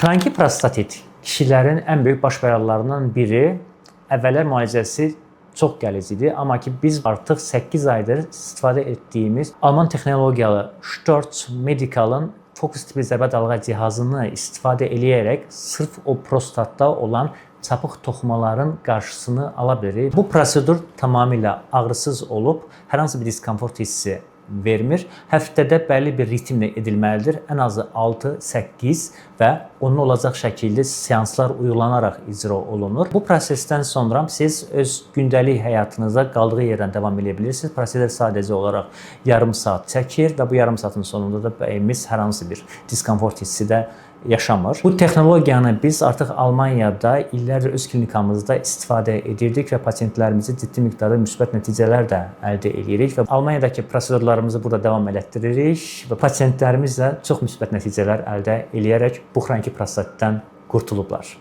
Xroniki prostatit kişilərin ən böyük baş bəlalarından biri. Əvvəllər müalicəsi çox gəlicidir, amma ki biz artıq 8 aydır istifadə etdiyimiz Alman texnologiyalı Storz Medical'ın fokus tipli zərbə dalğa cihazını istifadə eləyərək sırf o prostatda olan çapıq toxumaların qarşısını ala bilir. Bu prosedur tamamilə ağrısız olub, hər hansı bir diskomfort hissi vermir. Həftədə bəlli bir ritmlə edilməlidir. Ən azı 6-8 və onun olacaq şəkildə seanslar uyğulanaraq icra olunur. Bu prosesdən sonra siz öz gündəlik həyatınıza qaldığı yerdən davam edə bilirsiniz. Prosedur sadəcə olaraq yarım saat çəkir və bu yarım saatın sonunda da bəyimiz hər hansı bir diskomfort hissi də yaşamır. Bu texnologiyanı biz artıq Almaniyada illərdir öz klinikamızda istifadə edirdik və pasientlərimizə ciddi miqdarda müsbət nəticələr də əldə edirik və Almaniyadakı prosedurlarımızı burada davam elətdiririk və pasientlərimizlə çox müsbət nəticələr əldə edərək bu xroniki prostatitdən qurtulublar.